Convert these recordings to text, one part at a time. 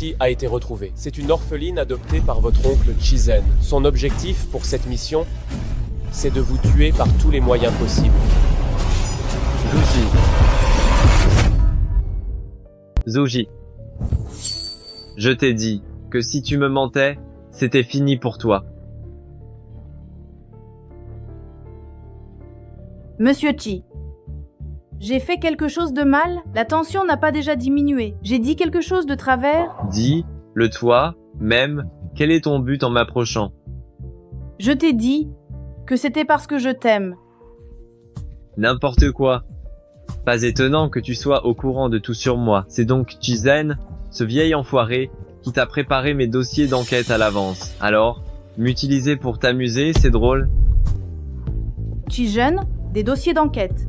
Lucy a été retrouvée. C'est une orpheline adoptée par votre oncle Chizen. Son objectif pour cette mission, c'est de vous tuer par tous les moyens possibles. Zouji. Je t'ai dit que si tu me mentais, c'était fini pour toi. Monsieur Chi, j'ai fait quelque chose de mal? La tension n'a pas déjà diminué. J'ai dit quelque chose de travers? Dis, le toi, même, quel est ton but en m'approchant? Je t'ai dit que c'était parce que je t'aime. N'importe quoi. Pas étonnant que tu sois au courant de tout sur moi. C'est donc Chizen, ce vieil enfoiré, qui t'a préparé mes dossiers d'enquête à l'avance. Alors, m'utiliser pour t'amuser, c'est drôle? Chizen, des dossiers d'enquête.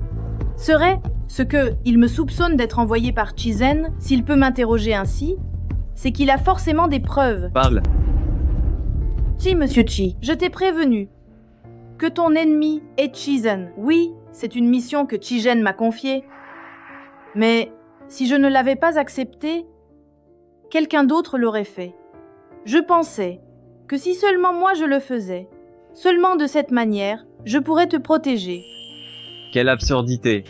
Serait ce que il me soupçonne d'être envoyé par Chizen, s'il peut m'interroger ainsi, c'est qu'il a forcément des preuves. Parle. Chi, monsieur Chi, je t'ai prévenu que ton ennemi est Chizen. Oui, c'est une mission que Chizen m'a confiée. Mais si je ne l'avais pas acceptée, quelqu'un d'autre l'aurait fait. Je pensais que si seulement moi je le faisais, seulement de cette manière, je pourrais te protéger. Quelle absurdité.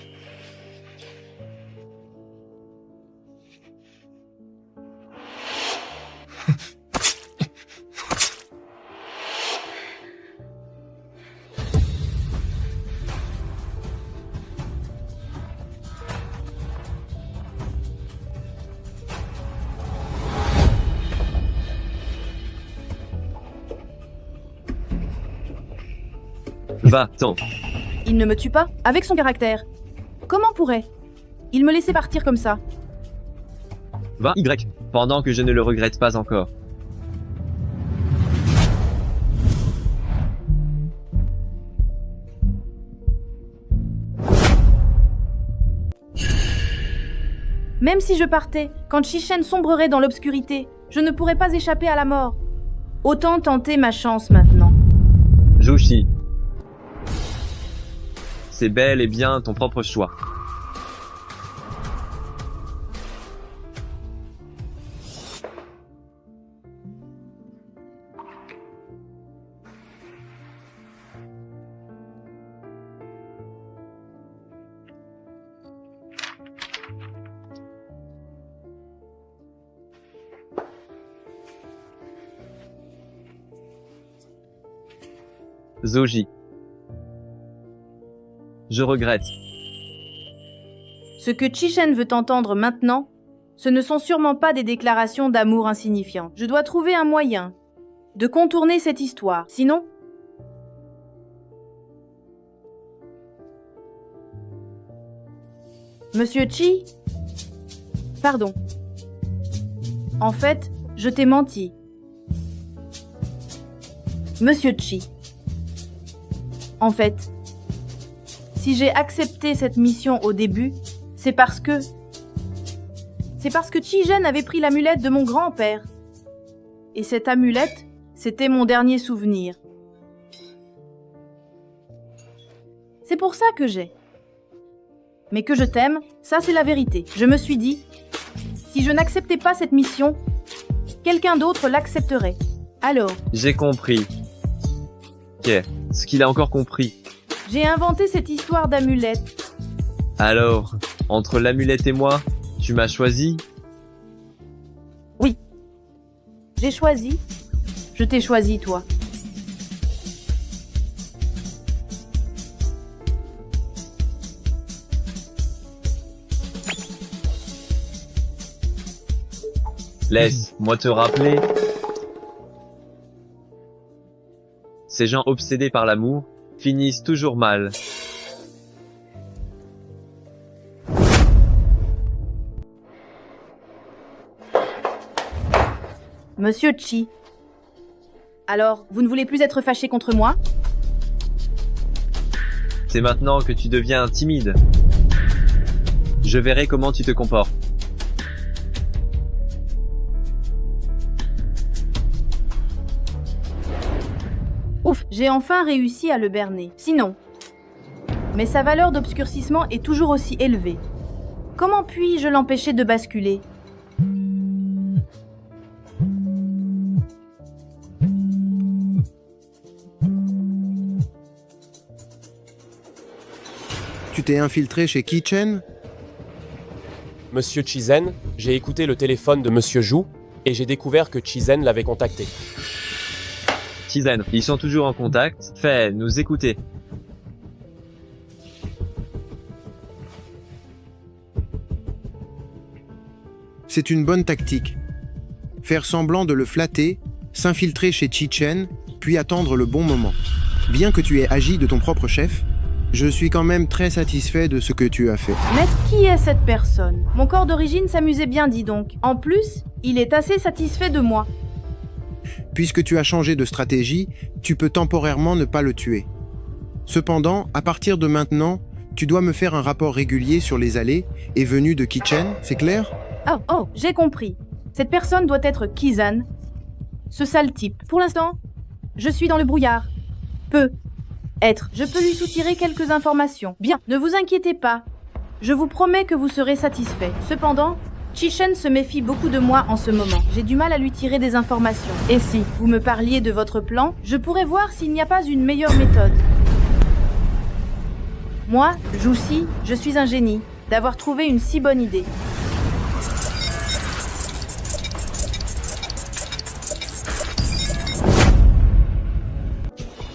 Va-t'en. Il ne me tue pas, avec son caractère. Comment pourrait il me laisser partir comme ça? Va, Y, pendant que je ne le regrette pas encore. Même si je partais, quand Chichen sombrerait dans l'obscurité, je ne pourrais pas échapper à la mort. Autant tenter ma chance maintenant. Joshi. C'est bel et bien ton propre choix. Zoji. Je regrette. Ce que Chichen veut entendre maintenant, ce ne sont sûrement pas des déclarations d'amour insignifiantes. Je dois trouver un moyen de contourner cette histoire. Sinon... Monsieur Chi? Pardon. En fait, je t'ai menti. Monsieur Chi. En fait, si j'ai accepté cette mission au début, c'est parce que Chijen avait pris l'amulette de mon grand-père. Et cette amulette, c'était mon dernier souvenir. C'est pour ça que j'ai. Mais que je t'aime, ça c'est la vérité. Je me suis dit, si je n'acceptais pas cette mission, quelqu'un d'autre l'accepterait. Alors... J'ai compris. Ce qu'il a encore compris. J'ai inventé cette histoire d'amulette. Alors, entre l'amulette et moi, tu m'as choisi? Oui. J'ai choisi. Je t'ai choisi, toi. Laisse-moi te rappeler. Ces gens obsédés par l'amour finissent toujours mal. Monsieur Chi. Alors, vous ne voulez plus être fâché contre moi? C'est maintenant que tu deviens timide. Je verrai comment tu te comportes. Ouf, j'ai enfin réussi à le berner. Sinon, mais sa valeur d'obscurcissement est toujours aussi élevée. Comment puis-je l'empêcher de basculer? Tu t'es infiltré chez Kitchen? Monsieur Chizen, j'ai écouté le téléphone de Monsieur Zhu et j'ai découvert que Chizen l'avait contacté. Chizen, ils sont toujours en contact. Fais nous écouter. C'est une bonne tactique. Faire semblant de le flatter, s'infiltrer chez Chichen, puis attendre le bon moment. Bien que tu aies agi de ton propre chef, je suis quand même très satisfait de ce que tu as fait. Mais qui est cette personne? Mon corps d'origine s'amusait bien, dis donc. En plus, il est assez satisfait de moi. Puisque tu as changé de stratégie, tu peux temporairement ne pas le tuer. Cependant, à partir de maintenant, tu dois me faire un rapport régulier sur les allées et venues de Kitchen, c'est clair? Oh, j'ai compris. Cette personne doit être Kizan. Ce sale type. Pour l'instant, je suis dans le brouillard. Je peux lui soutirer quelques informations. Bien, ne vous inquiétez pas. Je vous promets que vous serez satisfait. Cependant, Chichen se méfie beaucoup de moi en ce moment. J'ai du mal à lui tirer des informations. Et si vous me parliez de votre plan, je pourrais voir s'il n'y a pas une meilleure méthode. Moi, Juxi, je suis un génie d'avoir trouvé une si bonne idée.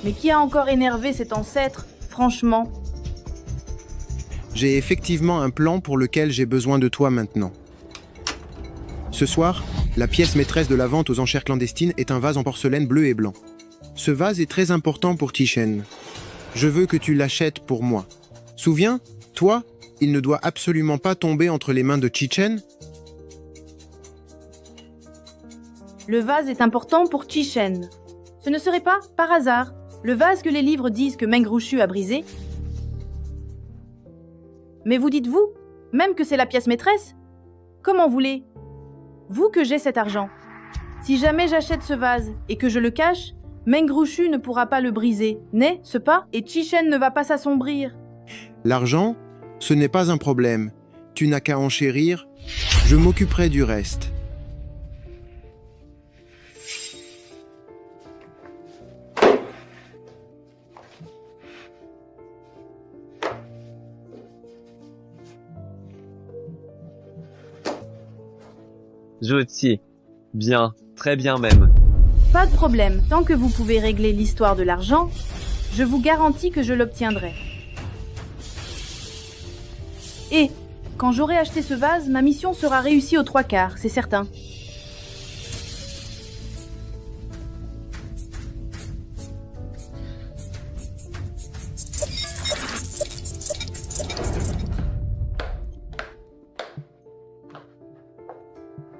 Mais qui a encore énervé cet ancêtre, franchement? J'ai effectivement un plan pour lequel j'ai besoin de toi maintenant. Ce soir, la pièce maîtresse de la vente aux enchères clandestines est un vase en porcelaine bleu et blanc. Ce vase est très important pour Chichen. Je veux que tu l'achètes pour moi. Souviens, toi, il ne doit absolument pas tomber entre les mains de Chichen. Le vase est important pour Chichen. Ce ne serait pas, par hasard, le vase que les livres disent que Meng Rushu a brisé? Mais vous dites-vous, même que c'est la pièce maîtresse? Comment voulez? Vous que j'ai cet argent. Si jamais j'achète ce vase et que je le cache, Meng Rushu ne pourra pas le briser, n'est-ce pas? Et Chichen ne va pas s'assombrir. L'argent, ce n'est pas un problème. Tu n'as qu'à enchérir. Je m'occuperai du reste. Jotsi. Bien, très bien même. Pas de problème, tant que vous pouvez régler l'histoire de l'argent, je vous garantis que je l'obtiendrai. Et, quand j'aurai acheté ce vase, ma mission sera réussie aux 3/4, c'est certain.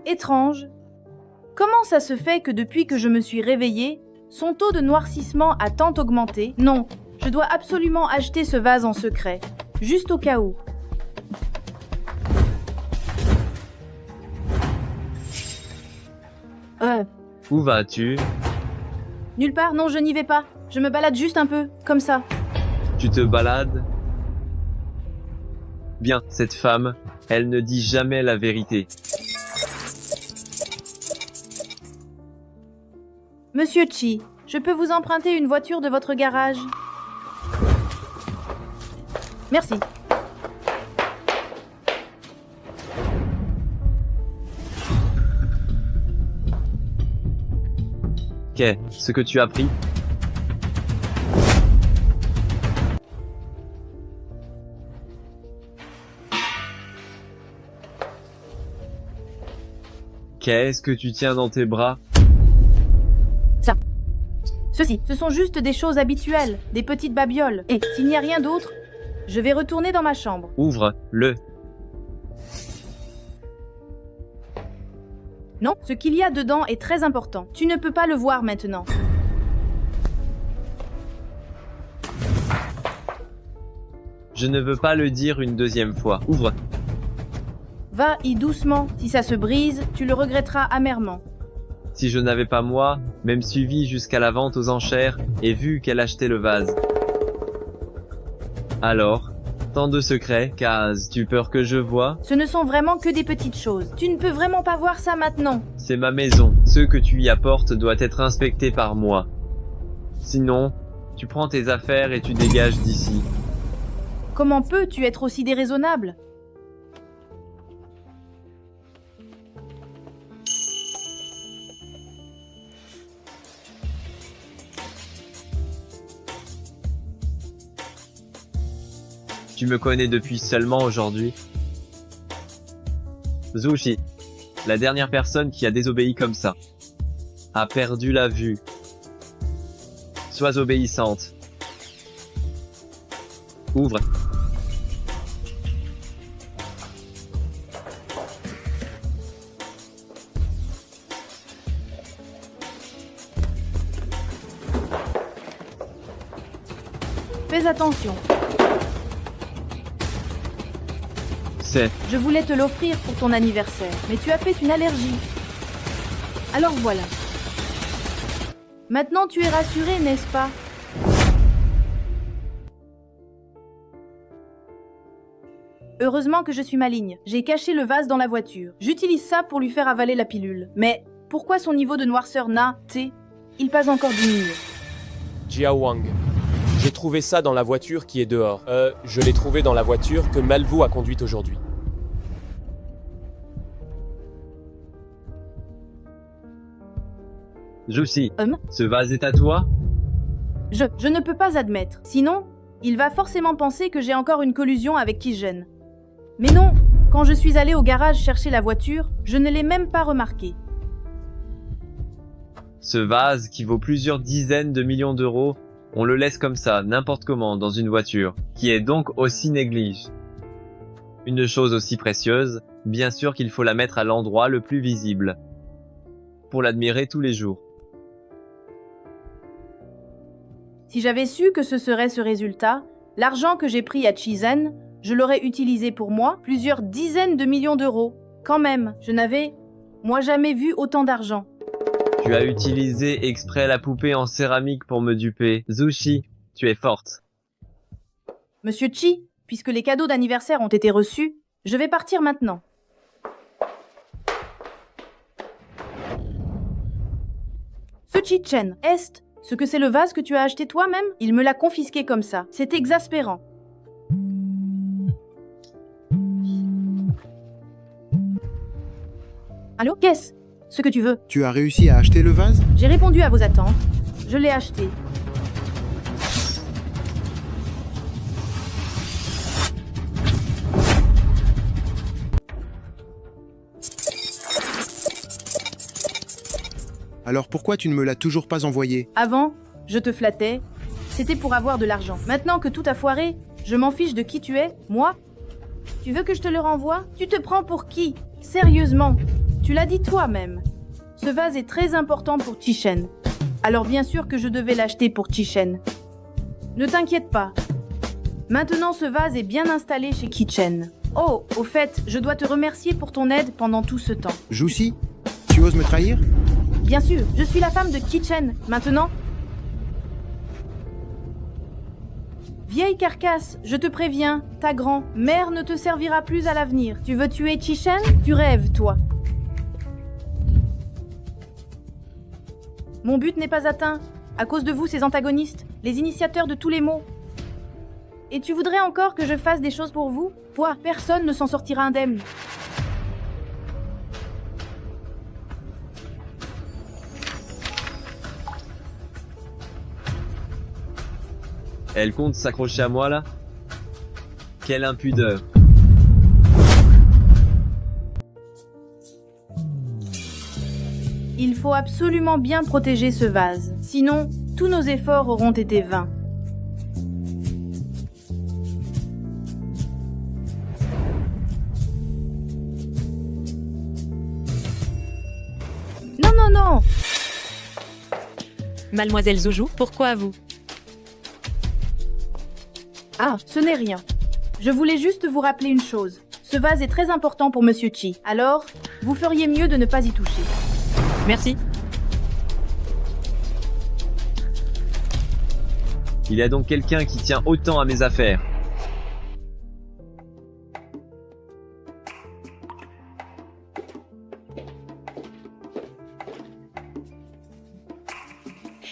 Étrange. Comment ça se fait que depuis que je me suis réveillée, son taux de noircissement a tant augmenté? Non, je dois absolument acheter ce vase en secret, juste au cas où. Où vas-tu? Nulle part, non, je n'y vais pas. Je me balade juste un peu, comme ça. Tu te balades? Bien, cette femme, elle ne dit jamais la vérité. Monsieur Chi, je peux vous emprunter une voiture de votre garage? Merci. Qu'est-ce que tu as pris? Qu'est-ce que tu tiens dans tes bras? Ça. Ceci, ce sont juste des choses habituelles, des petites babioles. Et s'il n'y a rien d'autre, je vais retourner dans ma chambre. Ouvre-le. Non, ce qu'il y a dedans est très important. Tu ne peux pas le voir maintenant. Je ne veux pas le dire une deuxième fois. Ouvre. Va-y doucement. Si ça se brise, tu le regretteras amèrement. Si je n'avais pas moi, même suivi jusqu'à la vente aux enchères et vu qu'elle achetait le vase. Alors, tant de secrets, qu'as-tu peur que je vois? Ce ne sont vraiment que des petites choses. Tu ne peux vraiment pas voir ça maintenant. C'est ma maison. Ce que tu y apportes doit être inspecté par moi. Sinon, tu prends tes affaires et tu dégages d'ici. Comment peux-tu être aussi déraisonnable? Tu me connais depuis seulement aujourd'hui. Zushi, la dernière personne qui a désobéi comme ça, a perdu la vue. Sois obéissante. Ouvre. Fais attention. C'est... Je voulais te l'offrir pour ton anniversaire, mais tu as fait une allergie. Alors voilà. Maintenant tu es rassuré, n'est-ce pas? Heureusement que je suis maligne. J'ai caché le vase dans la voiture. J'utilise ça pour lui faire avaler la pilule. Mais pourquoi son niveau de noirceur n'a-t-il pas encore diminué? Jia Wang. J'ai trouvé ça dans la voiture qui est dehors. Je l'ai trouvé dans la voiture que Malvo a conduite aujourd'hui. Juicy, ce vase est à toi? Je ne peux pas admettre. Sinon, il va forcément penser que j'ai encore une collusion avec Kijen. Mais non, quand je suis allée au garage chercher la voiture, je ne l'ai même pas remarqué. Ce vase, qui vaut plusieurs dizaines de millions d'euros, on le laisse comme ça, n'importe comment, dans une voiture, qui est donc aussi néglige. Une chose aussi précieuse, bien sûr qu'il faut la mettre à l'endroit le plus visible, pour l'admirer tous les jours. Si j'avais su que ce serait ce résultat, l'argent que j'ai pris à Chizen, je l'aurais utilisé pour moi, plusieurs dizaines de millions d'euros. Quand même, je n'avais, moi, jamais vu autant d'argent. Tu as utilisé exprès la poupée en céramique pour me duper. Zushi, tu es forte. Monsieur Chi, puisque les cadeaux d'anniversaire ont été reçus, je vais partir maintenant. Ce Chi-chen, est ce que c'est le vase que tu as acheté toi-même? Il me l'a confisqué comme ça. C'est exaspérant. Allô? Qu'est-ce ce que tu veux? Tu as réussi à acheter le vase? J'ai répondu à vos attentes. Je l'ai acheté. Alors pourquoi tu ne me l'as toujours pas envoyé? Avant, je te flattais. C'était pour avoir de l'argent. Maintenant que tout a foiré, je m'en fiche de qui tu es, moi. Tu veux que je te le renvoie? Tu te prends pour qui? Sérieusement? Tu l'as dit toi-même. Ce vase est très important pour Chichen. Alors bien sûr que je devais l'acheter pour Chichen. Ne t'inquiète pas. Maintenant ce vase est bien installé chez Kichen. Oh, au fait, je dois te remercier pour ton aide pendant tout ce temps. Juicy, tu oses me trahir? Bien sûr, je suis la femme de Kichen. Maintenant... Vieille carcasse, je te préviens, ta grand-mère ne te servira plus à l'avenir. Tu veux tuer Chichen? Tu rêves, toi. Mon but n'est pas atteint. À cause de vous, ces antagonistes, les initiateurs de tous les maux. Et tu voudrais encore que je fasse des choses pour vous? Toi, personne ne s'en sortira indemne. Elle compte s'accrocher à moi là? Quelle impudeur! Il faut absolument bien protéger ce vase, sinon tous nos efforts auront été vains. Non, non, non! Mademoiselle Zoujou, pourquoi vous? Ah, ce n'est rien. Je voulais juste vous rappeler une chose. Ce vase est très important pour Monsieur Chi. Alors, vous feriez mieux de ne pas y toucher. Merci. Il y a donc quelqu'un qui tient autant à mes affaires.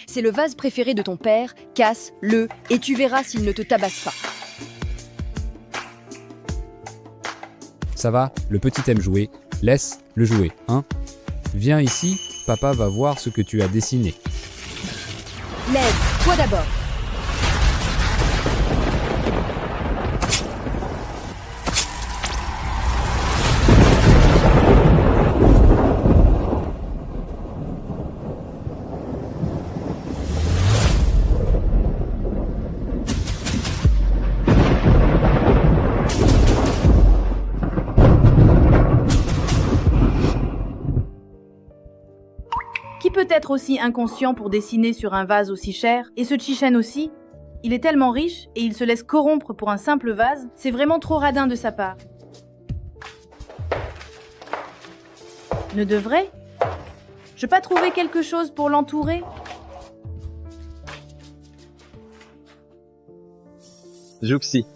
C'est le vase préféré de ton père, casse-le et tu verras s'il ne te tabasse pas. Ça va, le petit aime jouer. Laisse le jouer, hein? Viens ici, papa va voir ce que tu as dessiné. Lève, toi d'abord. Qui peut être aussi inconscient pour dessiner sur un vase aussi cher? Et ce Chichen aussi? Il est tellement riche et il se laisse corrompre pour un simple vase, c'est vraiment trop radin de sa part. Ne devrait? Je pas trouver quelque chose pour l'entourer? Juxi.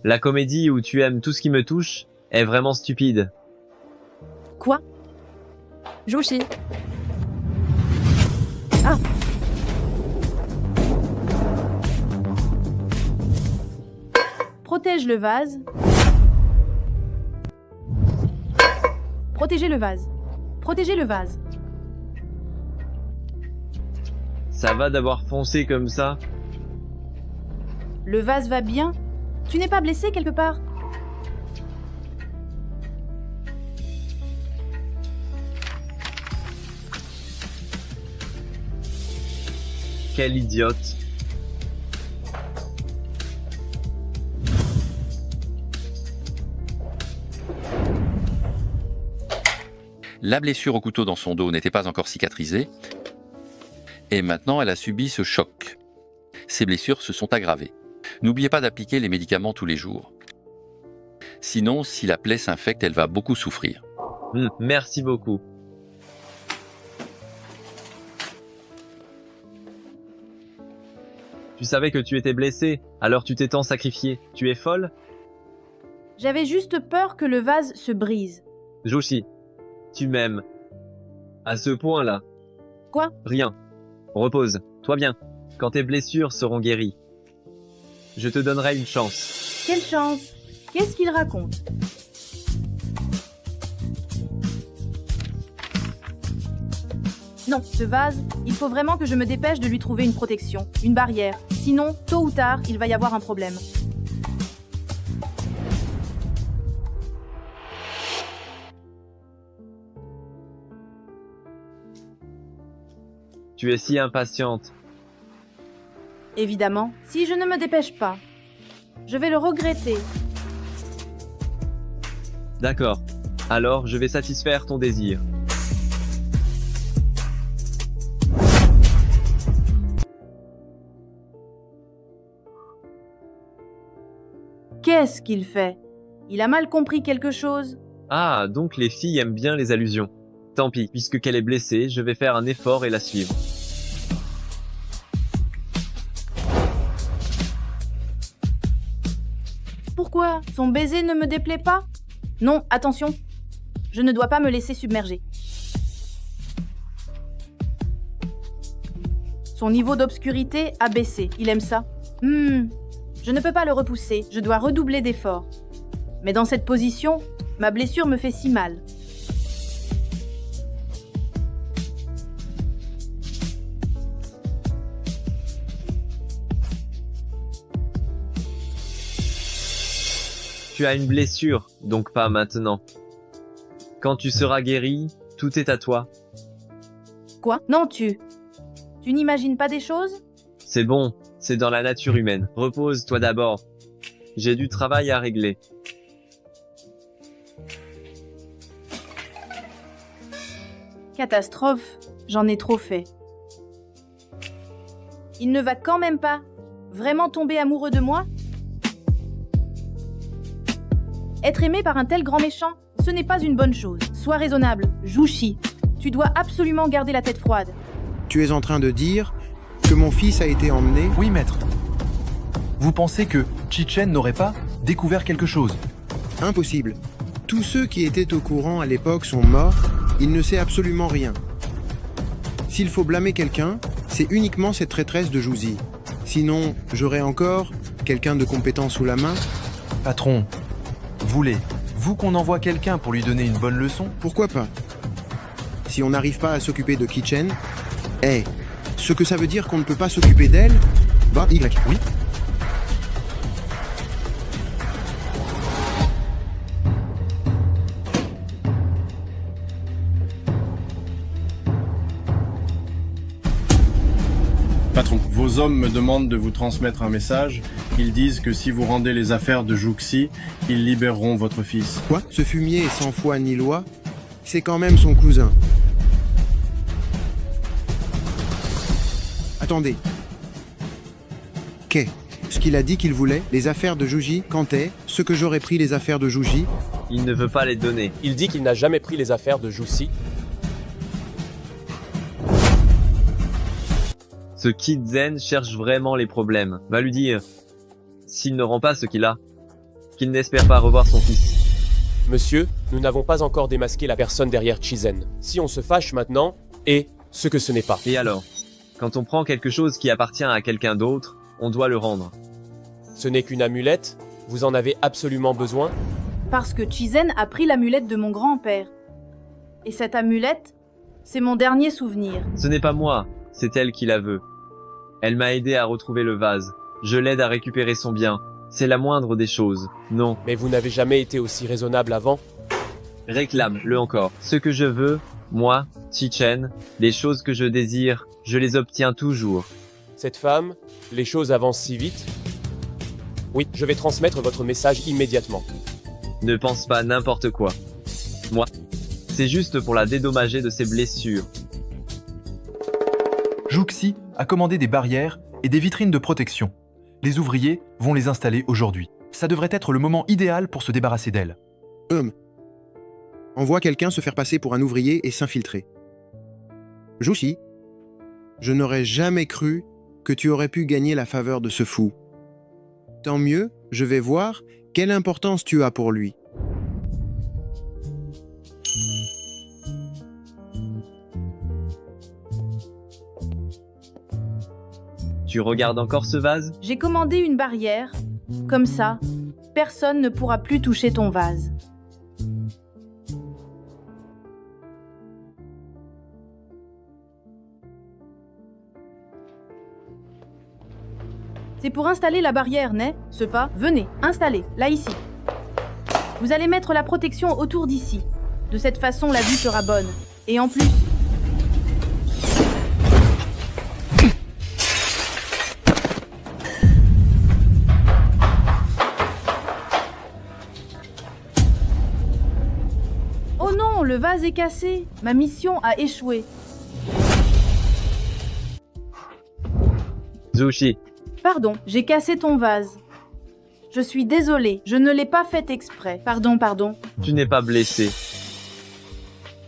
La comédie où tu aimes tout ce qui me touche est vraiment stupide. Quoi? Jouchi. Protège le vase. Protégez le vase. Protégez le vase. Ça va d'avoir foncé comme ça? Le vase va bien? Tu n'es pas blessé quelque part? Quel idiote. La blessure au couteau dans son dos n'était pas encore cicatrisée, et maintenant elle a subi ce choc. Ses blessures se sont aggravées. N'oubliez pas d'appliquer les médicaments tous les jours. Sinon, si la plaie s'infecte, elle va beaucoup souffrir. Merci beaucoup. Tu savais que tu étais blessé, alors tu t'es tant sacrifié. Tu es folle? J'avais juste peur que le vase se brise. Joshi, tu m'aimes. À ce point-là. Quoi? Rien. Repose, toi bien. Quand tes blessures seront guéries. Je te donnerai une chance. Quelle chance? Qu'est-ce qu'il raconte? Non, ce vase, il faut vraiment que je me dépêche de lui trouver une protection, une barrière. Sinon, tôt ou tard, il va y avoir un problème. Tu es si impatiente. Évidemment, si je ne me dépêche pas, je vais le regretter. D'accord. Alors, je vais satisfaire ton désir. Qu'est-ce qu'il fait? Il a mal compris quelque chose? Ah, donc les filles aiment bien les allusions. Tant pis, puisque qu'elle est blessée, je vais faire un effort et la suivre. Pourquoi? Son baiser ne me déplaît pas? Non, attention. Je ne dois pas me laisser submerger. Son niveau d'obscurité a baissé. Il aime ça. Je ne peux pas le repousser. Je dois redoubler d'efforts. Mais dans cette position, ma blessure me fait si mal. Tu as une blessure, donc pas maintenant. Quand tu seras guéri, tout est à toi. Quoi? Non, tu n'imagines pas des choses? C'est bon, c'est dans la nature humaine. Repose-toi d'abord. J'ai du travail à régler. Catastrophe, j'en ai trop fait. Il ne va quand même pas vraiment tomber amoureux de moi? Être aimé par un tel grand méchant, ce n'est pas une bonne chose. Sois raisonnable, Jushi. Tu dois absolument garder la tête froide. Tu es en train de dire que mon fils a été emmené? Oui, maître. Vous pensez que Chichen n'aurait pas découvert quelque chose? Impossible. Tous ceux qui étaient au courant à l'époque sont morts, il ne sait absolument rien. S'il faut blâmer quelqu'un, c'est uniquement cette traîtresse de Jouzi. Sinon, j'aurais encore quelqu'un de compétent sous la main. Patron, vous Voulez-vous qu'on envoie quelqu'un pour lui donner une bonne leçon? Pourquoi pas? Si on n'arrive pas à s'occuper de Kitchen, ce que ça veut dire qu'on ne peut pas s'occuper d'elle, va Y. Oui. Patron, vos hommes me demandent de vous transmettre un message. Ils disent que si vous rendez les affaires de Juxi, ils libéreront votre fils. Quoi? Ce fumier est sans foi ni loi? C'est quand même son cousin. Attendez. Qu'est ce qu'il a dit qu'il voulait? Les affaires de Juji, quand est ce que j'aurais pris les affaires de Juji? Il ne veut pas les donner. Il dit qu'il n'a jamais pris les affaires de Juxi. Ce Kid Zen cherche vraiment les problèmes. Va lui dire, s'il ne rend pas ce qu'il a, qu'il n'espère pas revoir son fils. Monsieur, nous n'avons pas encore démasqué la personne derrière Chizen. Si on se fâche maintenant, et ce que ce n'est pas. Et alors, quand on prend quelque chose qui appartient à quelqu'un d'autre, on doit le rendre. Ce n'est qu'une amulette? Vous en avez absolument besoin? Parce que Chizen a pris l'amulette de mon grand-père. Et cette amulette, c'est mon dernier souvenir. Ce n'est pas moi, c'est elle qui la veut. Elle m'a aidé à retrouver le vase. Je l'aide à récupérer son bien. C'est la moindre des choses. Non. Mais vous n'avez jamais été aussi raisonnable avant? Réclame-le encore. Ce que je veux, moi, Chichen, les choses que je désire, je les obtiens toujours. Cette femme, les choses avancent si vite? Oui, je vais transmettre votre message immédiatement. Ne pense pas n'importe quoi. Moi, c'est juste pour la dédommager de ses blessures. Juxi a commandé des barrières et des vitrines de protection. Les ouvriers vont les installer aujourd'hui. Ça devrait être le moment idéal pour se débarrasser d'elle. Envoie quelqu'un se faire passer pour un ouvrier et s'infiltrer. Juxi, je n'aurais jamais cru que tu aurais pu gagner la faveur de ce fou. Tant mieux, je vais voir quelle importance tu as pour lui. Tu regardes encore ce vase? J'ai commandé une barrière. Comme ça, personne ne pourra plus toucher ton vase. C'est pour installer la barrière, n'est-ce pas? Venez, installez, là ici. Vous allez mettre la protection autour d'ici. De cette façon, la vue sera bonne. Et en plus... Oh non, le vase est cassé. Ma mission a échoué. Zushi, Pardon, j'ai cassé ton vase. Je suis désolée, je ne l'ai pas fait exprès. Pardon. tu n'es pas blessé.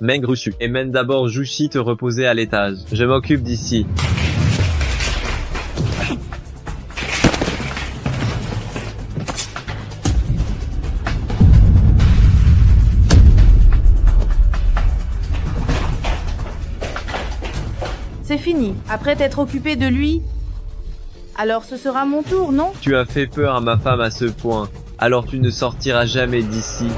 Mengruchu, et mène d'abord Jushi te reposer à l'étage. Je m'occupe d'ici. C'est fini. Après t'être occupé de lui, alors ce sera mon tour, non? Tu as fait peur à ma femme à ce point. Alors tu ne sortiras jamais d'ici.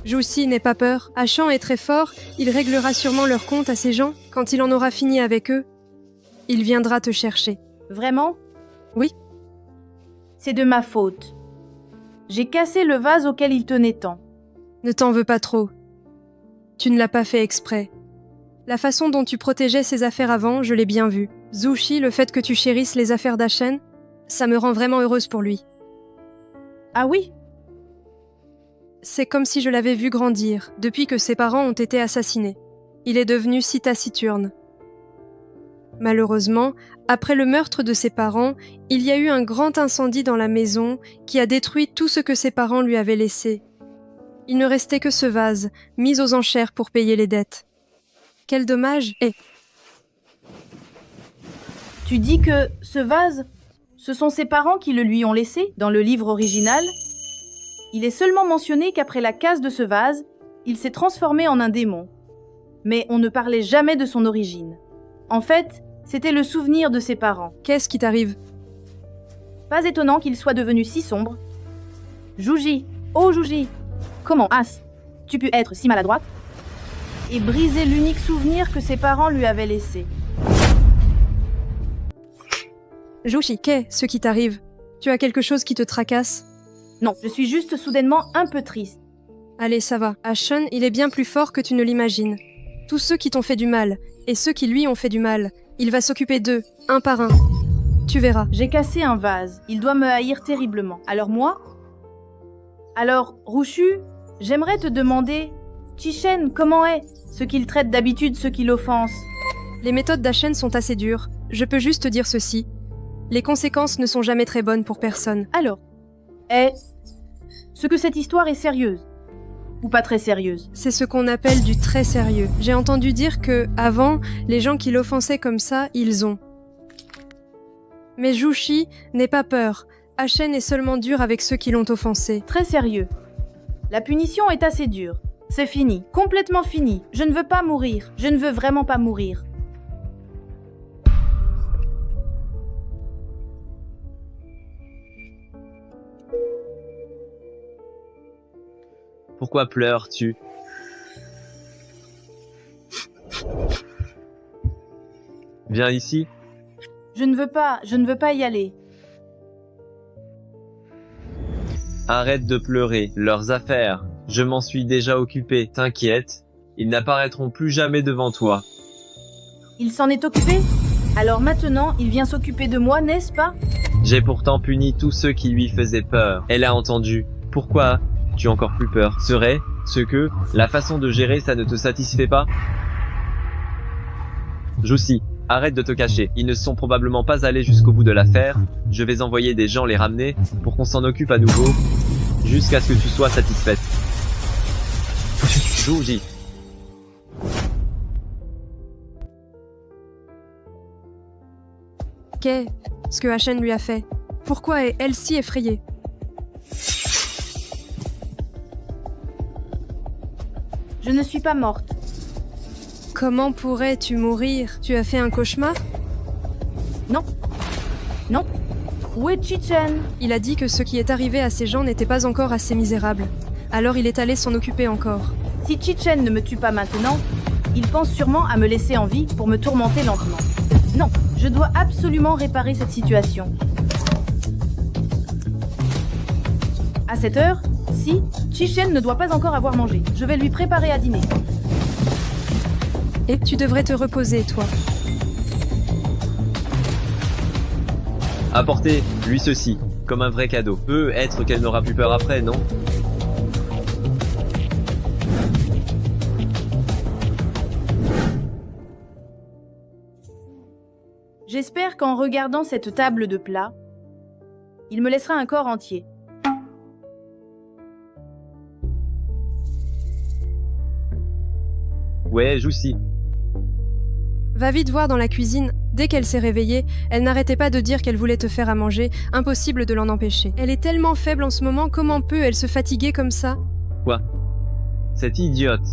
Juxi, n'aie pas peur. Achan est très fort, il réglera sûrement leur compte à ces gens. Quand il en aura fini avec eux, il viendra te chercher. Vraiment? Oui. C'est de ma faute. J'ai cassé le vase auquel il tenait tant. Ne t'en veux pas trop. Tu ne l'as pas fait exprès. La façon dont tu protégeais ses affaires avant, je l'ai bien vu. Zushi, le fait que tu chérisses les affaires d'Achen, ça me rend vraiment heureuse pour lui. Ah oui? C'est comme si je l'avais vu grandir, depuis que ses parents ont été assassinés. Il est devenu si taciturne. Malheureusement, après le meurtre de ses parents, il y a eu un grand incendie dans la maison qui a détruit tout ce que ses parents lui avaient laissé. Il ne restait que ce vase, mis aux enchères pour payer les dettes. Quel dommage! Et Tu dis que ce vase, ce sont ses parents qui le lui ont laissé dans le livre original? Il est seulement mentionné qu'après la casse de ce vase, il s'est transformé en un démon. Mais on ne parlait jamais de son origine. En fait, c'était le souvenir de ses parents. qu'est-ce qui t'arrive? Pas étonnant qu'il soit devenu si sombre. Jouji, oh Jouji, comment as tu pu être si maladroite et briser l'unique souvenir que ses parents lui avaient laissé? Jouji, qu'est-ce qui t'arrive? Tu as quelque chose qui te tracasse? Non, je suis juste soudainement un peu triste. Allez, ça va. Ashen, il est bien plus fort que tu ne l'imagines. Tous ceux qui t'ont fait du mal, et ceux qui lui ont fait du mal, il va s'occuper d'eux, un par un. Tu verras. J'ai cassé un vase. Il doit me haïr terriblement. Alors moi? Alors, Rouchu, j'aimerais te demander, Chichen, comment est ce qu'il traite d'habitude ceux qui l'offensent? Les méthodes d'Ashen sont assez dures. Je peux juste te dire ceci. Les conséquences ne sont jamais très bonnes pour personne. Alors, est-ce que cette histoire est sérieuse? Ou pas très sérieuse? C'est ce qu'on appelle du très sérieux. J'ai entendu dire que, avant, les gens qui l'offensaient comme ça, ils ont. Mais Jouchi n'aie pas peur. Ashen est seulement dur avec ceux qui l'ont offensé. Très sérieux. La punition est assez dure. C'est fini. Complètement fini. Je ne veux pas mourir. Je ne veux vraiment pas mourir. Pourquoi pleures-tu? Viens ici. Je ne veux pas y aller. Arrête de pleurer. Leurs affaires. Je m'en suis déjà occupé. T'inquiète. Ils n'apparaîtront plus jamais devant toi. Il s'en est occupé? Alors maintenant, il vient s'occuper de moi, n'est-ce pas? J'ai pourtant puni tous ceux qui lui faisaient peur. Elle a entendu. Pourquoi tu as encore plus peur? Serait ce que la façon de gérer ça ne te satisfait pas? Joussi, arrête de te cacher. Ils ne sont probablement pas allés jusqu'au bout de l'affaire. Je vais envoyer des gens les ramener pour qu'on s'en occupe à nouveau jusqu'à ce que tu sois satisfaite. Jouji. Qu'est-ce que Ashen lui a fait? Pourquoi est-elle si effrayée? Je ne suis pas morte. Comment pourrais-tu mourir? Tu as fait un cauchemar? Non. Non. Où est Chichen? Il a dit que ce qui est arrivé à ces gens n'était pas encore assez misérable. Alors il est allé s'en occuper encore. Si Chichen ne me tue pas maintenant, il pense sûrement à me laisser en vie pour me tourmenter lentement. Non, je dois absolument réparer cette situation. À cette heure, si, Chichen ne doit pas encore avoir mangé. Je vais lui préparer à dîner. Et tu devrais te reposer, toi. Apportez lui ceci, comme un vrai cadeau. Peut-être qu'elle n'aura plus peur après, non? J'espère qu'en regardant cette table de plats, il me laissera un corps entier. Ouais, Joussi. Va vite voir dans la cuisine. Dès qu'elle s'est réveillée, elle n'arrêtait pas de dire qu'elle voulait te faire à manger, impossible de l'en empêcher. Elle est tellement faible en ce moment, comment peut-elle se fatiguer comme ça? Quoi? Cette idiote.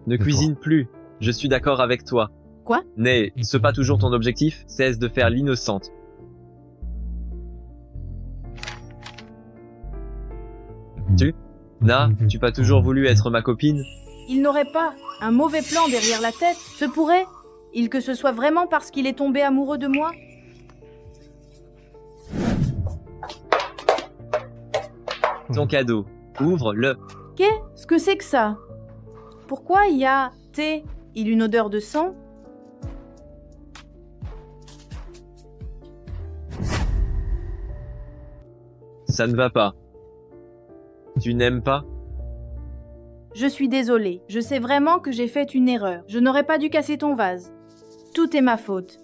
Ne cuisine plus. Je suis d'accord avec toi. Quoi? N'est-ce pas toujours ton objectif? Cesse de faire l'innocente. Tu pas toujours voulu être ma copine? Il n'aurait pas un mauvais plan derrière la tête. Se pourrait il que ce soit vraiment parce qu'il est tombé amoureux de moi? Ton cadeau. Ouvre-le. Qu'est-ce que c'est que ça? Pourquoi il y a une odeur de sang? Ça ne va pas. Tu n'aimes pas? Je suis désolée. Je sais vraiment que j'ai fait une erreur. Je n'aurais pas dû casser ton vase. Tout est ma faute.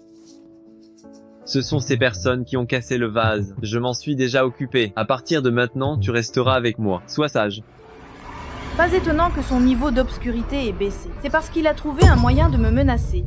Ce sont ces personnes qui ont cassé le vase. Je m'en suis déjà occupé. À partir de maintenant, tu resteras avec moi. Sois sage. Pas étonnant que son niveau d'obscurité ait baissé. C'est parce qu'il a trouvé un moyen de me menacer.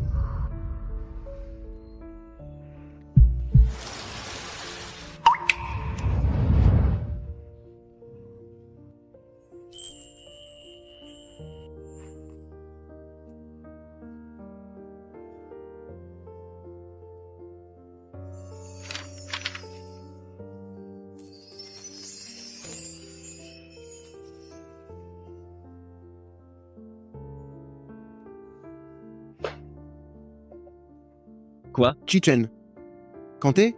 Quoi? Chichen. Kanté,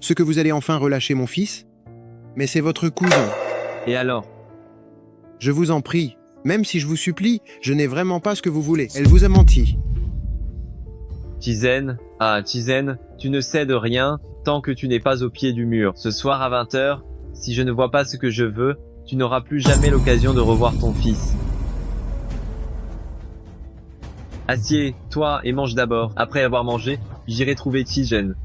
ce que vous allez enfin relâcher mon fils? Mais c'est votre cousin. Et alors? Je vous en prie, même si je vous supplie, je n'ai vraiment pas ce que vous voulez. Elle vous a menti. Chizen? Ah, Chizen, tu ne sais de rien tant que tu n'es pas au pied du mur. Ce soir à 20h, si je ne vois pas ce que je veux, tu n'auras plus jamais l'occasion de revoir ton fils. Assieds-toi et mange d'abord. Après avoir mangé, j'irai trouver Chizen.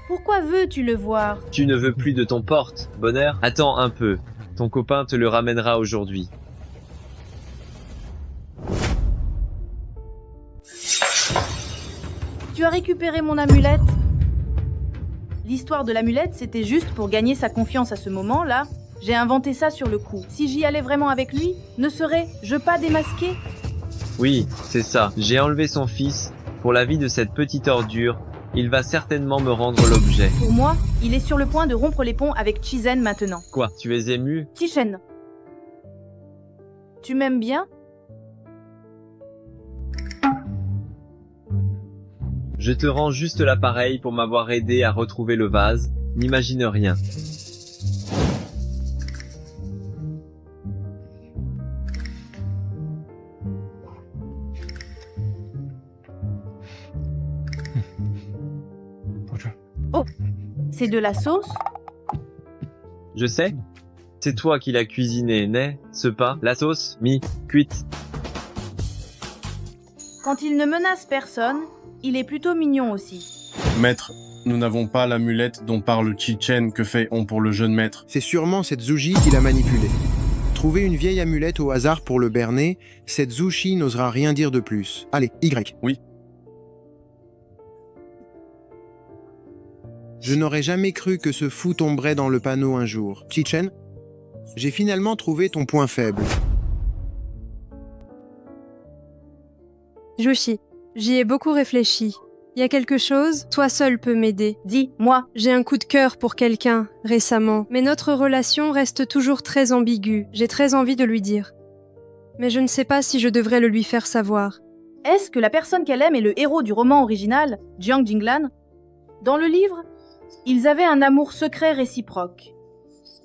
Pourquoi veux-tu le voir? Tu ne veux plus de ton porte-bonheur? Attends un peu. Ton copain te le ramènera aujourd'hui. Tu as récupéré mon amulette? L'histoire de l'amulette, c'était juste pour gagner sa confiance à ce moment-là. J'ai inventé ça sur le coup. Si j'y allais vraiment avec lui, ne serais-je pas démasqué? Oui, c'est ça. J'ai enlevé son fils. Pour la vie de cette petite ordure, il va certainement me rendre l'objet. Pour moi, il est sur le point de rompre les ponts avec Chizen maintenant. Quoi? Tu es ému? Chichen. Tu m'aimes bien? Je te rends juste l'appareil pour m'avoir aidé à retrouver le vase. N'imagine rien. Oh, c'est de la sauce? Je sais. C'est toi qui l'as cuisiné, n'est-ce pas? La sauce, cuite. Quand il ne menace personne, il est plutôt mignon aussi. Maître, nous n'avons pas l'amulette dont parle Chichen. Que fait-on pour le jeune maître? C'est sûrement cette Zuji qui l'a manipulé. Trouver une vieille amulette au hasard pour le berner, cette Zushi n'osera rien dire de plus. Allez, Y. Oui. Je n'aurais jamais cru que ce fou tomberait dans le panneau un jour. Chichen, j'ai finalement trouvé ton point faible. Joshi, j'y ai beaucoup réfléchi. Il y a quelque chose, toi seul peux m'aider. Dis, moi. J'ai un coup de cœur pour quelqu'un, récemment. Mais notre relation reste toujours très ambiguë. J'ai très envie de lui dire. Mais je ne sais pas si je devrais le lui faire savoir. Est-ce que la personne qu'elle aime est le héros du roman original, Jiang Jinglan? Dans le livre, ils avaient un amour secret réciproque.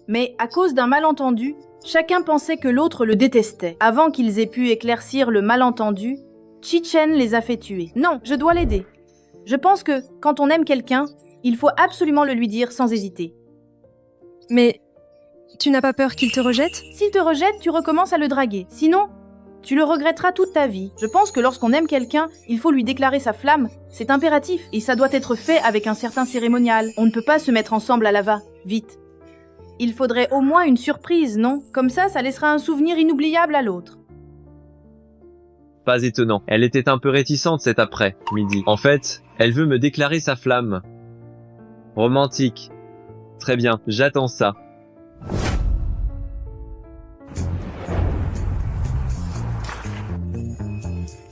Mais à cause d'un malentendu, chacun pensait que l'autre le détestait. Avant qu'ils aient pu éclaircir le malentendu, Chichen les a fait tuer. Non, je dois l'aider. Je pense que, quand on aime quelqu'un, il faut absolument le lui dire sans hésiter. Mais tu n'as pas peur qu'il te rejette? S'il te rejette, tu recommences à le draguer. Sinon, tu le regretteras toute ta vie. Je pense que lorsqu'on aime quelqu'un, il faut lui déclarer sa flamme. C'est impératif, et ça doit être fait avec un certain cérémonial. On ne peut pas se mettre ensemble à la va, vite. Il faudrait au moins une surprise, non? Comme ça laissera un souvenir inoubliable à l'autre. Pas étonnant. Elle était un peu réticente cet après-midi. En fait, elle veut me déclarer sa flamme. Romantique. Très bien, j'attends ça.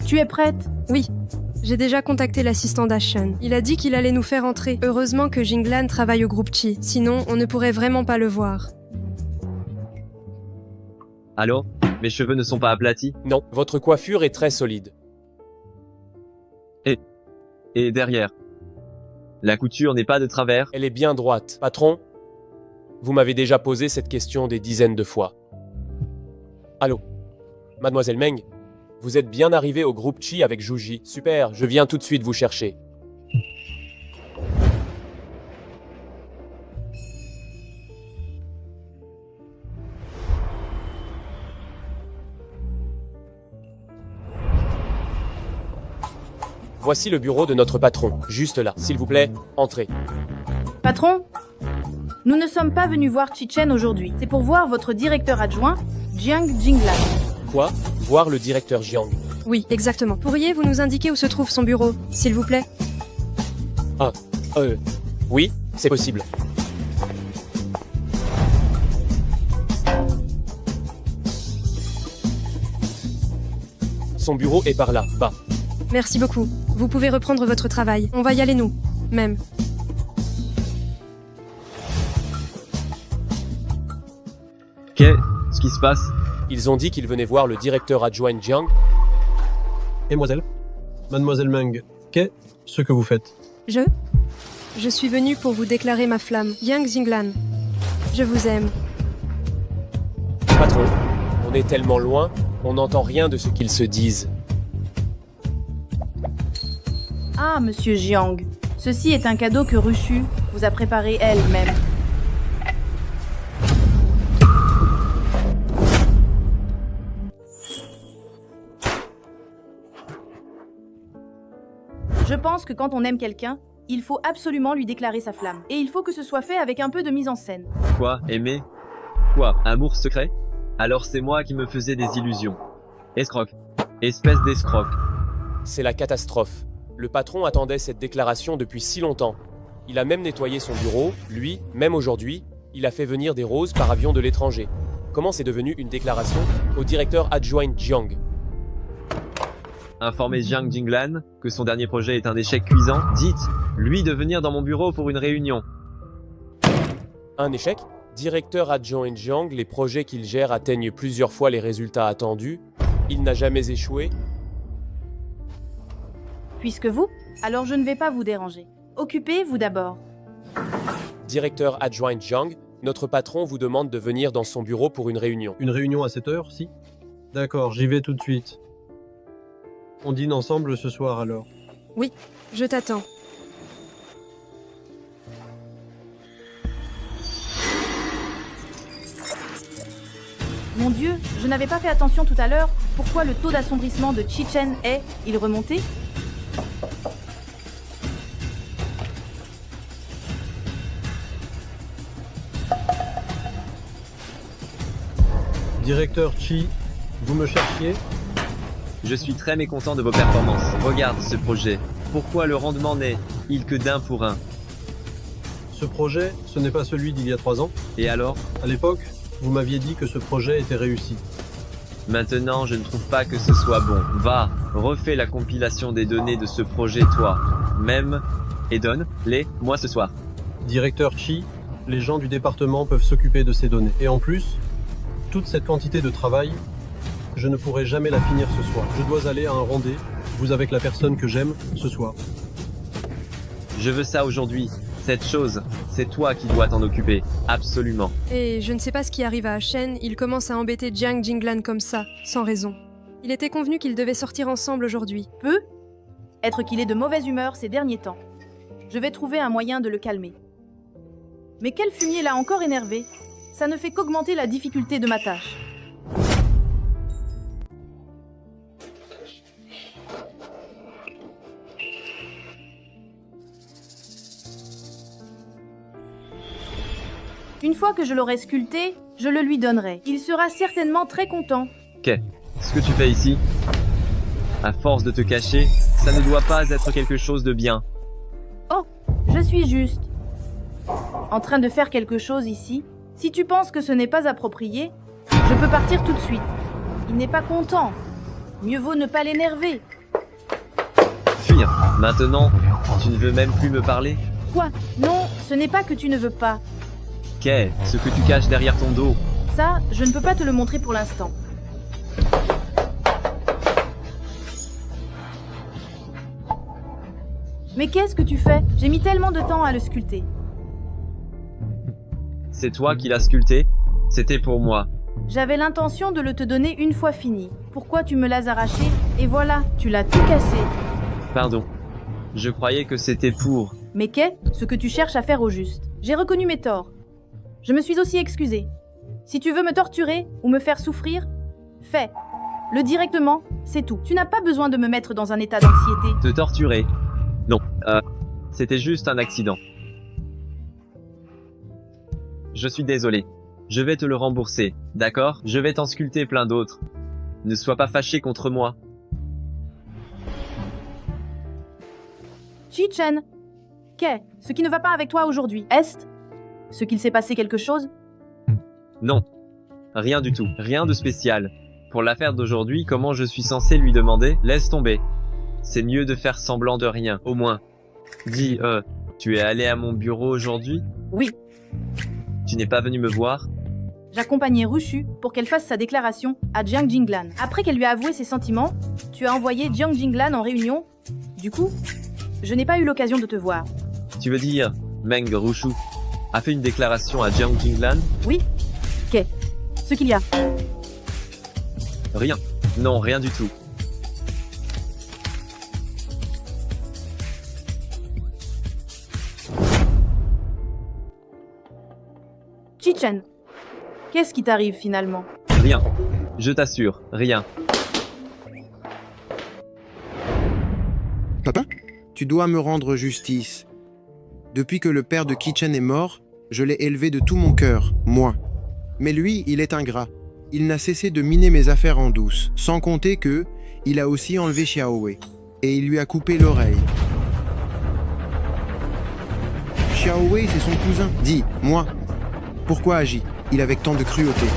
Tu es prête? Oui. J'ai déjà contacté l'assistant d'Ashen. Il a dit qu'il allait nous faire entrer. Heureusement que Jinglan travaille au groupe Chi. Sinon, on ne pourrait vraiment pas le voir. Allô? Mes cheveux ne sont pas aplatis? Non, votre coiffure est très solide. Et derrière? La couture n'est pas de travers? Elle est bien droite. Patron, vous m'avez déjà posé cette question des dizaines de fois. Allô? Mademoiselle Meng, vous êtes bien arrivée au groupe Chi avec Juji. Super, je viens tout de suite vous chercher. Voici le bureau de notre patron, juste là. S'il vous plaît, entrez. Patron, nous ne sommes pas venus voir Chichen aujourd'hui. C'est pour voir votre directeur adjoint, Jiang Jinglan. Quoi? Voir le directeur Jiang? Oui, exactement. Pourriez-vous nous indiquer où se trouve son bureau, s'il vous plaît? Oui, c'est possible. Son bureau est par là, bas. Merci beaucoup. Vous pouvez reprendre votre travail. On va y aller nous, même. Qu'est-ce qui se passe? Ils ont dit qu'ils venaient voir le directeur adjoint Jiang. Mademoiselle, Mademoiselle Meng, qu'est-ce que vous faites? Je suis venue pour vous déclarer ma flamme. Yang Jinglan. Je vous aime. Patron, on est tellement loin, on n'entend rien de ce qu'ils se disent. Ah, monsieur Jiang. Ceci est un cadeau que Rushu vous a préparé elle-même. Je pense que quand on aime quelqu'un, il faut absolument lui déclarer sa flamme. Et il faut que ce soit fait avec un peu de mise en scène. Quoi, aimer? Quoi, amour secret? Alors c'est moi qui me faisais des illusions. Escroc. Espèce d'escroc. C'est la catastrophe. Le patron attendait cette déclaration depuis si longtemps. Il a même nettoyé son bureau, lui, même aujourd'hui, il a fait venir des roses par avion de l'étranger. Comment c'est devenu une déclaration au directeur adjoint Jiang? Informez Jiang Jinglan que son dernier projet est un échec cuisant. Dites-lui de venir dans mon bureau pour une réunion. Un échec? Directeur adjoint Jiang, les projets qu'il gère atteignent plusieurs fois les résultats attendus. Il n'a jamais échoué. Puisque vous, alors je ne vais pas vous déranger. Occupez-vous d'abord. Directeur adjoint Jiang, notre patron vous demande de venir dans son bureau pour une réunion. Une réunion à 7 heures, si? D'accord, j'y vais tout de suite. On dîne ensemble ce soir alors. Oui, je t'attends. Mon Dieu, je n'avais pas fait attention tout à l'heure. Pourquoi le taux d'assombrissement de Chichen est-il remonté? Directeur Chi, vous me cherchiez? Je suis très mécontent de vos performances. Regarde ce projet. Pourquoi le rendement n'est-il que d'1 pour 1? Ce projet, ce n'est pas celui d'il y a 3 ans? Et alors? À l'époque, vous m'aviez dit que ce projet était réussi. Maintenant, je ne trouve pas que ce soit bon. Va, refais la compilation des données de ce projet toi. Même, et donne-les-moi ce soir. Directeur Chi, les gens du département peuvent s'occuper de ces données. Et en plus, toute cette quantité de travail, je ne pourrai jamais la finir ce soir. Je dois aller à un rendez-vous avec la personne que j'aime ce soir. Je veux ça aujourd'hui. Cette chose, c'est toi qui dois t'en occuper. Absolument. Et je ne sais pas ce qui arrive à Shen, il commence à embêter Jiang Jinglan comme ça, sans raison. Il était convenu qu'ils devaient sortir ensemble aujourd'hui. Peut être qu'il est de mauvaise humeur ces derniers temps. Je vais trouver un moyen de le calmer. Mais quel fumier l'a encore énervé? Ça ne fait qu'augmenter la difficulté de ma tâche. Une fois que je l'aurai sculpté, je le lui donnerai. Il sera certainement très content. Qu'est-ce que tu fais ici? À force de te cacher, ça ne doit pas être quelque chose de bien. Oh, je suis juste en train de faire quelque chose ici. Si tu penses que ce n'est pas approprié, je peux partir tout de suite. Il n'est pas content. Mieux vaut ne pas l'énerver. Fuir. Maintenant, tu ne veux même plus me parler? Quoi? Non, ce n'est pas que tu ne veux pas. Qu'est-ce que tu caches derrière ton dos? Ça, je ne peux pas te le montrer pour l'instant. Mais qu'est-ce que tu fais? J'ai mis tellement de temps à le sculpter. C'est toi qui l'as sculpté? C'était pour moi. J'avais l'intention de le te donner une fois fini. Pourquoi tu me l'as arraché? Et voilà, tu l'as tout cassé. Pardon. Je croyais que c'était pour... Mais qu'est ce que tu cherches à faire au juste? J'ai reconnu mes torts. Je me suis aussi excusée. Si tu veux me torturer ou me faire souffrir, fais-le directement, c'est tout. Tu n'as pas besoin de me mettre dans un état d'anxiété. Te torturer? Non, c'était juste un accident. Je suis désolé. Je vais te le rembourser, d'accord? Je vais t'en sculpter plein d'autres. Ne sois pas fâché contre moi. Chichen, qu'est-ce qui ne va pas avec toi aujourd'hui? Est ce qu'il s'est passé quelque chose? Non. Rien du tout. Rien de spécial. Pour l'affaire d'aujourd'hui, comment je suis censé lui demander? Laisse tomber. C'est mieux de faire semblant de rien, au moins. Dis, tu es allé à mon bureau aujourd'hui? Oui. Tu n'es pas venu me voir? J'accompagnais Rushu pour qu'elle fasse sa déclaration à Jiang Jinglan. Après qu'elle lui a avoué ses sentiments, tu as envoyé Jiang Jinglan en réunion Du coup, je n'ai pas eu l'occasion de te voir. Tu veux dire, Meng Rushu a fait une déclaration à Jiang Jinglan? Oui? Qu'est ce qu'il y a? Rien. Non, rien du tout. Chi-Chen, qu'est-ce qui t'arrive finalement? Rien. Je t'assure, rien. Papa, tu dois me rendre justice. Depuis que le père de Chi-Chen est mort, je l'ai élevé de tout mon cœur, moi. Mais lui, il est ingrat. Il n'a cessé de miner mes affaires en douce, sans compter que il a aussi enlevé Xiaowei. Et il lui a coupé l'oreille. Xiaowei, c'est son cousin. Dis, moi, pourquoi agis il avec tant de cruauté?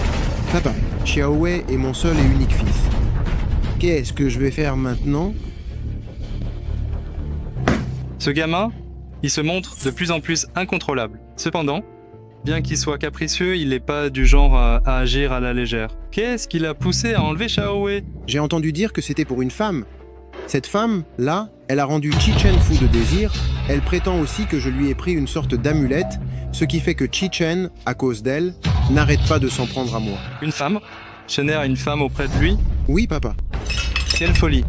Papa, Xiaowei est mon seul et unique fils. Qu'est-ce que je vais faire maintenant? Ce gamin, il se montre de plus en plus incontrôlable. Cependant, bien qu'il soit capricieux, il n'est pas du genre à agir à la légère. Qu'est-ce qui l'a poussé à enlever Xiaowei? J'ai entendu dire que c'était pour une femme. Cette femme, là, elle a rendu Chi-Chen fou de désir. Elle prétend aussi que je lui ai pris une sorte d'amulette, ce qui fait que Chi-Chen, à cause d'elle, n'arrête pas de s'en prendre à moi. Une femme? Shenner a une femme auprès de lui? Oui, papa. Quelle folie!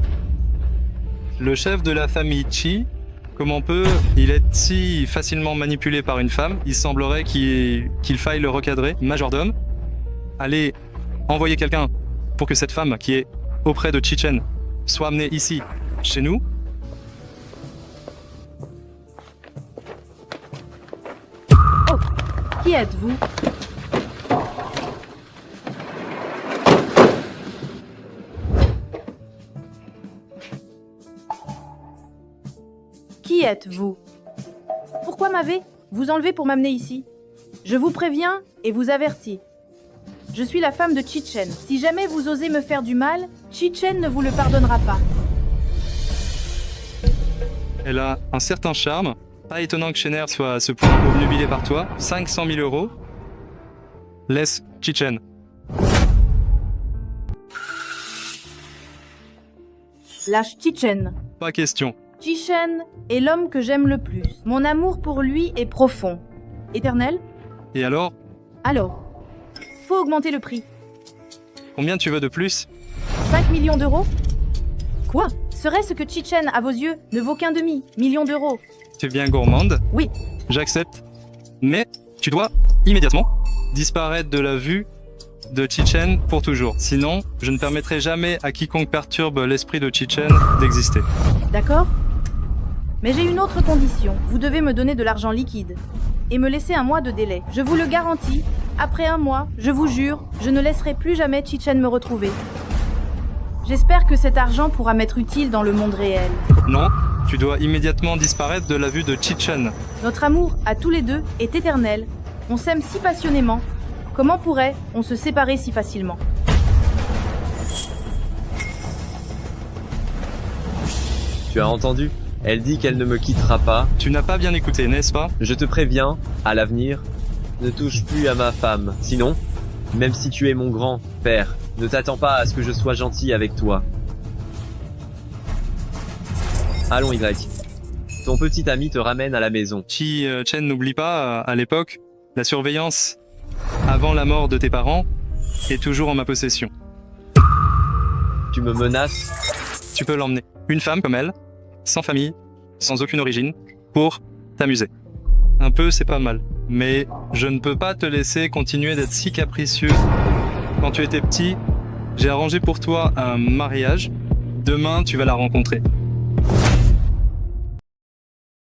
Le chef de la famille Chi, comment peut-il être si facilement manipulé par une femme? Il semblerait qu'il faille le recadrer. Majordome, allez envoyer quelqu'un pour que cette femme qui est auprès de Chi-Chen soit amenée ici, chez nous. Oh, qui êtes-vous? Qui êtes-vous? Pourquoi m'avez-vous enlevé pour m'amener ici? Je vous préviens et vous avertis. Je suis la femme de Chi-Chen. Si jamais vous osez me faire du mal, Chi-Chen ne vous le pardonnera pas. Elle a un certain charme. Pas étonnant que Shenner soit à ce point obnubilé par toi. 500 000 €. Laisse Chi-Chen. Lâche Chi-Chen. Pas question. Chi-Chen est l'homme que j'aime le plus. Mon amour pour lui est profond. Éternel? Et alors? Alors, faut augmenter le prix. Combien tu veux de plus? 5 millions d'euros? Quoi? Serait-ce que Chi-Chen, à vos yeux, ne vaut qu'un demi-million d'euros? Tu es bien gourmande? Oui. J'accepte. Mais tu dois immédiatement disparaître de la vue de Chi-Chen pour toujours. Sinon, je ne permettrai jamais à quiconque perturbe l'esprit de Chi-Chen d'exister. D'accord? Mais j'ai une autre condition. Vous devez me donner de l'argent liquide. Et me laisser un mois de délai. Je vous le garantis. Après un mois, je vous jure, je ne laisserai plus jamais Chi-Chen me retrouver. J'espère que cet argent pourra m'être utile dans le monde réel. Non, tu dois immédiatement disparaître de la vue de Chi-Chen. Notre amour, à tous les deux, est éternel. On s'aime si passionnément. Comment pourrait-on se séparer si facilement? Tu as entendu? Elle dit qu'elle ne me quittera pas. Tu n'as pas bien écouté, n'est-ce pas? Je te préviens, à l'avenir, ne touche plus à ma femme. Sinon, même si tu es mon grand-père, ne t'attends pas à ce que je sois gentil avec toi. Allons, Y. Ton petit ami te ramène à la maison. Chi-Chen, n'oublie pas, à l'époque, la surveillance, avant la mort de tes parents, est toujours en ma possession. Tu me menaces? Tu peux l'emmener. Une femme comme elle, sans famille, sans aucune origine, pour t'amuser. Un peu, c'est pas mal. Mais je ne peux pas te laisser continuer d'être si capricieux. Quand tu étais petit, j'ai arrangé pour toi un mariage. Demain, tu vas la rencontrer.